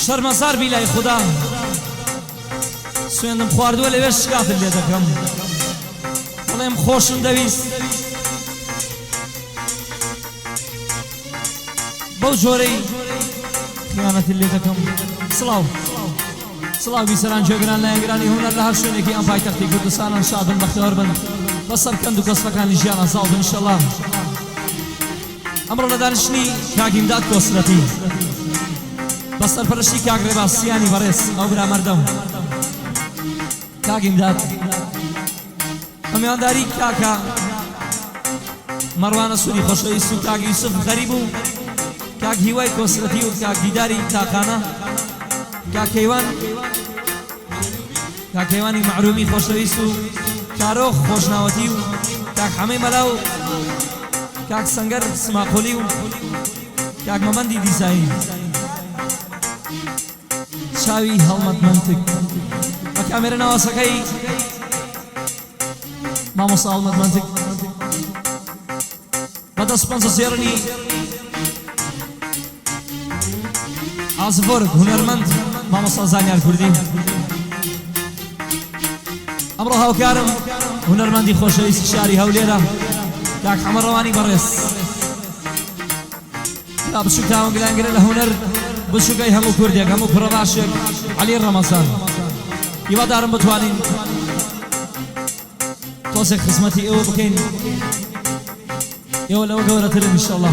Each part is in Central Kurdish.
شەرمەزار بی لای خوددا سوێندم خواردووە لەوێ شکاتت لێ دەکەم بەڵێم خۆشم دەویست بەو جۆرەی خیانەتی لێ دەکەم. سڵاو سڵاو بیسەران جێگران لایەنگرانی هونەر لە هەر شوێنێکی ئەم پایتەختی کوردستانان شادن بەختەوەر بن بەسەر کەند و کەسفەکانی ژیانە ساڵ بن ئینشەڵڵا. ئەمڕۆ لە دانیشتنی کاک ئیمداد کۆسرەتی بەسەرپەرشتی کاک ڕێباسیانی بەڕێز ئەو برامەردەم کاک ئیمداد ئەمیانداری کاکە مەڕوانە سووری خۆشەویست و کاک یوسف غەریب و کاک هیوای کۆسرەتی و کاک دیداری تاقانە کاک کەیوانی معرومی خۆشەویست و کارۆخ خۆشناوەتی و کاک حەمەی مەلا و کاک سەنگەر سماقۆلی و کاک مەمەندی دیزایی چاوی هەڵمەتمەندک بە کامێرە ناواسەکەی مامۆستا هەڵمەتمەندک بەدەست پەنجە زێڕنی ئازڤۆرگ هونەرمەند مامۆستا زانیار کوردی. ئەمڕۆ هاوکارم هونەرمەندی خۆشەویستی شاری هەولێرە کاک حەمە ڕەوانی بەڕێز تا بچووک تاوانگلانگرە لە هونەر بچووکەی هەموو کوردێک هەموو کوڕە باشێک عەلی ڕەمەزان هیوادارم بتوانین تۆزێک خزمەتی ئێوە بکەین ئێوە لەوە گەورەترن ئینشەڵڵا.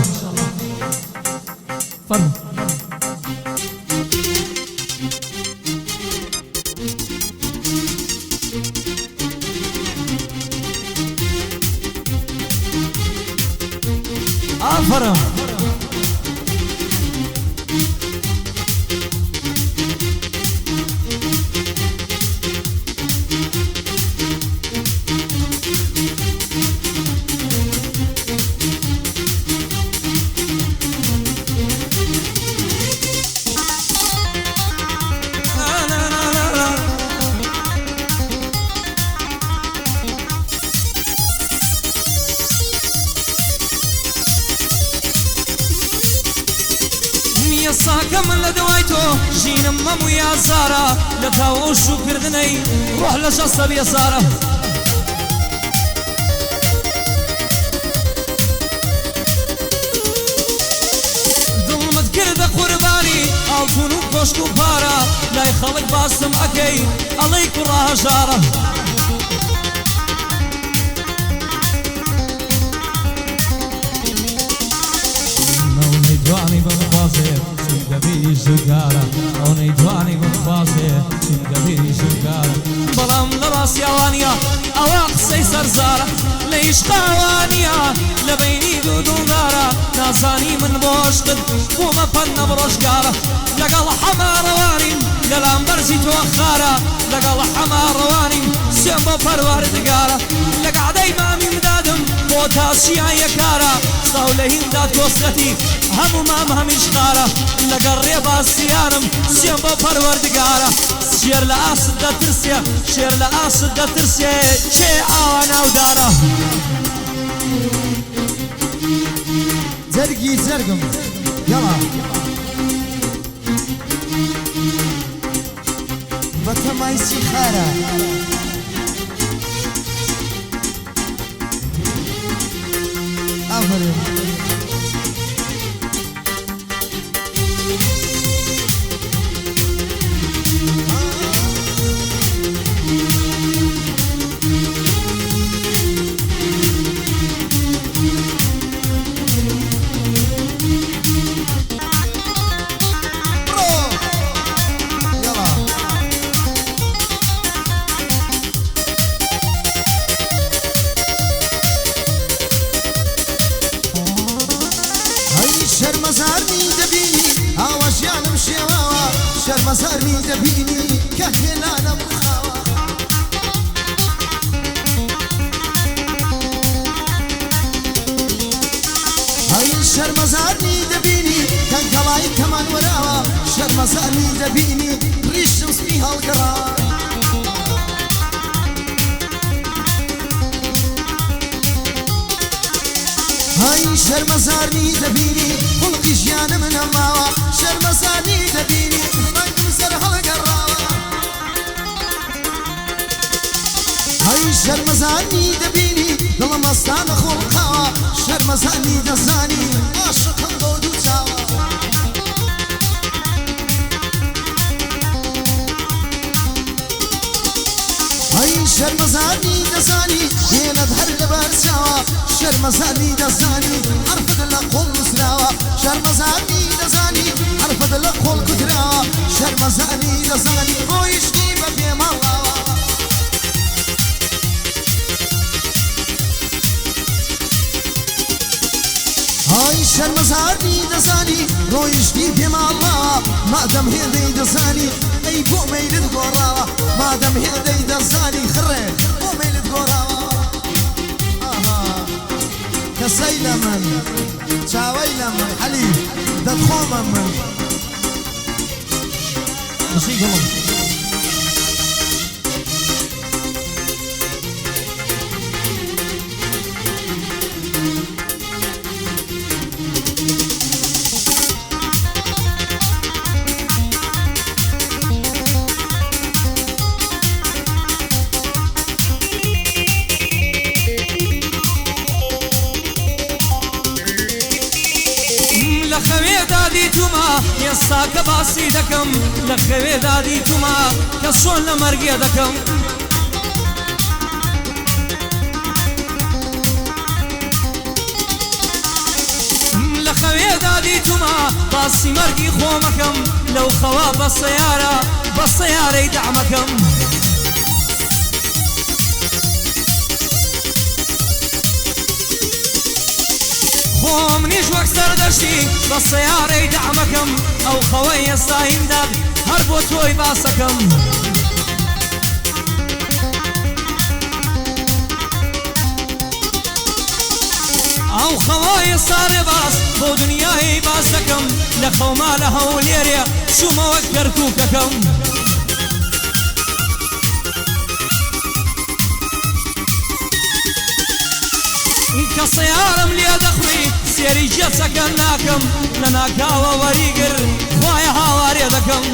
فەرموو ئافەرم ساکە من لە دوای تۆ ژینم مەموو یازارە لە تاوە و شوکردنەی ڕۆح لە شەستە بێزارە دڵمت کردە قوربانی ئاڵتون و کۆشک و پارە لای خەڵک باسم ئەکەی ئەڵەی کوڕە هەژارە نەیتوانی بمخوازێ چونکەبیری ژوگارە ئەو نەیتوانی بمخوازێ چونکەبیری ژوگارە بەڵام لە ڕاستیاوانیە ئەوە قسەی سەرزارە لە عیشقاوانیە لە بەینی دوو دڵدارە نازانی من بۆ عشقت بوومە پەنە بڕۆژگارە لەگەڵ حەماڕەوانیم لەلام بەرزی تۆ خارە لەگەڵ حەماڕەوانیم سوێن بۆ پەروەردگارە لە گەعدەی مامی مدادم بۆ تاسیایە کارە ساو لە هیندات کۆسرەتی هەموو مام هەمیش قارە لەگەڵ ڕێباسیانم سوێن بۆ پەروەردگارە شێر لە ئاست دەترسێ شێر لە ئاست دەترسێ چێ ئاوا ناودارە جەرگی جەرگم یەڵا بە تەمایسی خارە ئافرین شەرمەزارنی دەبینی ئاواشیانم شێواوە شەرمەزارنی دەبینی کە هێلانە بخاوە هەی شەرمەزارنی دەبینی كنقلاي كمان وراوا شرمزاني دبيني ريش شمس بيها القرار هاي شرمزاني دبيني خلقي جيان من ماوا شرمزاني دبيني رنگ مسرها القرار هاي شرمزاني دبيني دل مستان خلقاوا شرمزاني دزاني عاشق الضود وتاوا هاي شرمزاني دزاني هنا ظهر لبرساوا شرمزاني دزاني عرفت لقول مسراوا شرمزاني دزاني عرفت لقول كدراوا شرمزاني دزاني رويشني ببي ماوا هاي شرمزاني دزاني رويشني بما الله ما دام هيدي دزاني اي بو ميل تقورا ما دام هيدي دزاني خري بو ميل تقورا كسيلة من شاويلة من حليب دخومة من موسيقى الله لخوي دادي توما يساك باسي دكم لخوي دادي توما كسون لمرقي دكم لخوي دادي توما باسي مرقي خومكم لو خوا بالسيارة يدعمكم خۆمنیش وەک سەردەشتی بە سەیارەی دەعمەکەم ئەو خەوەی ئێستایم داد هەر بۆ تۆی باسەکەم ئەو خەوەی ئێستا ڕێباس بۆ دنیای باسەکەم لە خەوما لە هەولێرێ چوومە وەک کەرکووکەکەم کە سەیارم لێ دەخوی سێری جێچەکە ناکەم لە ناکاوە وەریگر خوایە هاوارێ دەکەم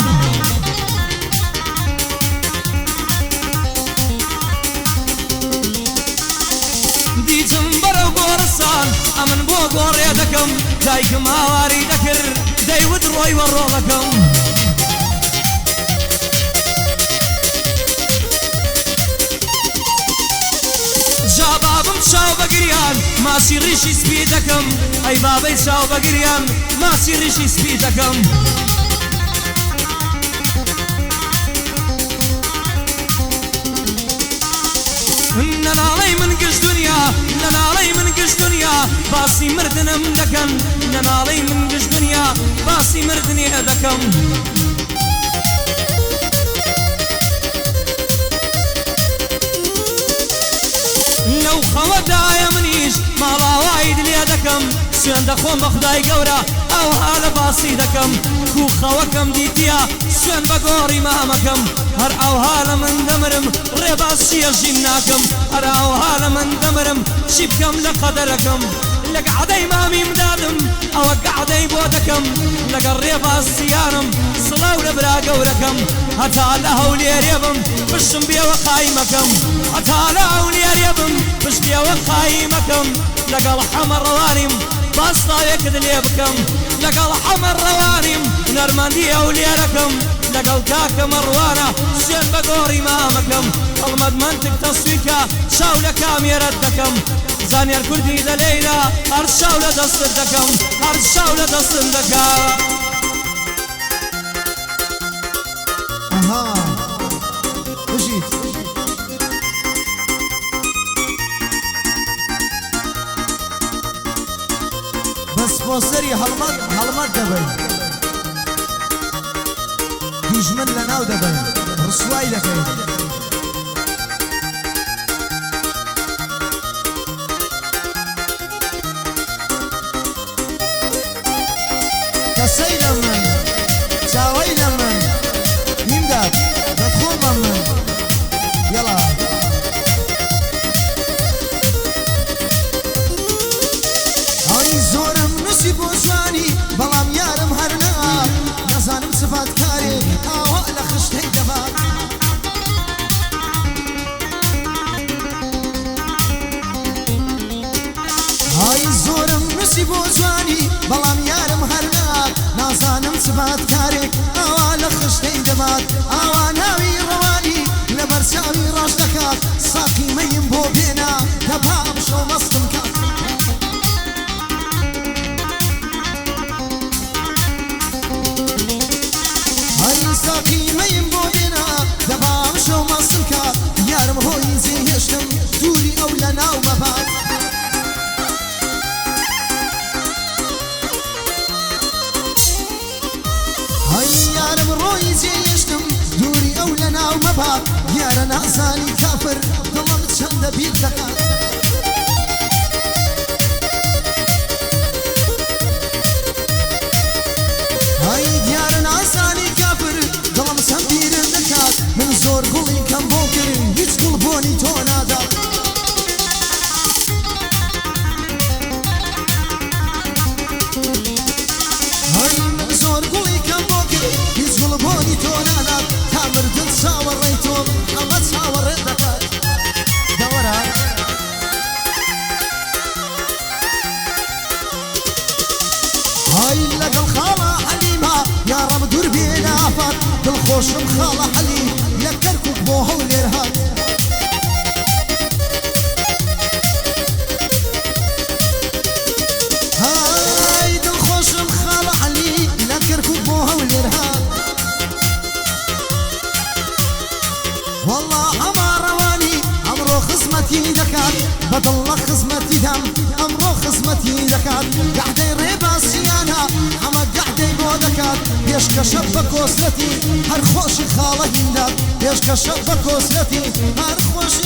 دیتم بەرەو گۆڕستان ئەمن بۆ گۆڕێ دەکەم دایکم هاواری دەکرد دەیوت ڕۆی وەڕۆڵەکەم جا بابم چاو بەگریان ماسی ڕیشی سپی دەکەم ئەی بابەی چاو بەگریان ماسی ڕیشی سپی دەکەم نەناڵەی من گشت دنیا نەناڵەی من گشت دنیا باسی مردنم دەکەن نەناڵەی من گشت دنیا باسی مردنێ دەکەم لەو خەوەدایە منیش ماڵاوای دلێ دەکەم سوێن دەخۆم بە خودای گەورە ئەوها لە باسی دەکەم کو خەوەکەم دیتیە سوێن بە گۆڕی مامەکەم هەر ئەوها لە من دەمرم ڕێباز چیە ژین ناکەم هەر ئەوها لە من دەمرم چی بکەم لە قەدەرەکەم لە گەعدەی مامیم دادم ئەوە گەعدەی بۆ دەکەم لەگەڵ ڕێباز سیارم سڵاو لە برا گەورەکەم هەتا لە هەولێرێ بم پشتم بێوە قایمەکەم هەتا لە هەولێرێ بم پشتێوە قایمەکەم لەگەڵ حەمەڕەوانیم باستاوێکت لێ بکەم لەگەڵ حەمەڕەوانیم نەرمەندی هەولێرەکەم لەگەڵ کاکە مەڕوانە سوێن بە گۆڕی مامەکەم هەڵمەد منتک تەسویکە شاو لە کامێرەت دەکەم زانیار کوردی لە لەیلا هەر شاو لە دەستت دەکەم هەر شاو لە دەستت دەکەم ئەها بژیت بەس بۆسەری هەڵمەت دەبین دیژمن لە ناو دەبین ڕسوای دەکەین هەرچی بۆ جوانی بەڵام یارم هەرنات نازانم چبات کارێک ئاوا لە خشتەی دەمات ئاوا ناوی ڕەوانی لە بەرچاوی ڕاش دەکات ساقی مەیم بۆ بێنا دەپا بشۆ مەستم کات ساقی مەیم بۆ بێنا دەپا بشۆ مەستم کات یارم هۆی جێهێشتم دووری ئەو لە ناو مەبات یارم ڕۆی جێهێشتم دووری ئەو لە ناو مەبات یارە نازانی کافر دڵم چەندە بیر دەکات دیارە نازانی کافر دڵم چەند بیرم دەکات من زۆر گوڵی کەم بۆ کرد هیچ گوڵ بۆنی تۆ نادات من زۆر گوڵی کەم بۆ کرد هیچ گوڵ بۆنی تۆ نادات تا مردن چاوەڕێی تۆم ئەمە چاوەڕێ دەکات دەوەرە لەگەڵ خاڵە حەلیمە یاڕەم دوور بێنە ئافات دڵخۆشم خاڵە حەلیم لە کەرکووک بۆ هەولێر هات دڵخۆشم خاڵە حەلیم لە کەرکووک بۆ هەولێر هات وەڵڵا ئەما ڕەوانی ئەمڕۆ خزمەتی دەکات بەدڵ لە خزمەتی دەم ئەمڕۆ خزمەتی دەکات گەعدەی ڕێباسییانە ئەمە گەعدەی بۆ دەکات پێشکەشە بە کۆسرەتی هەر خۆشی خاڵە هیندات پێشکەشە بە کۆسرەتی هەر خۆشی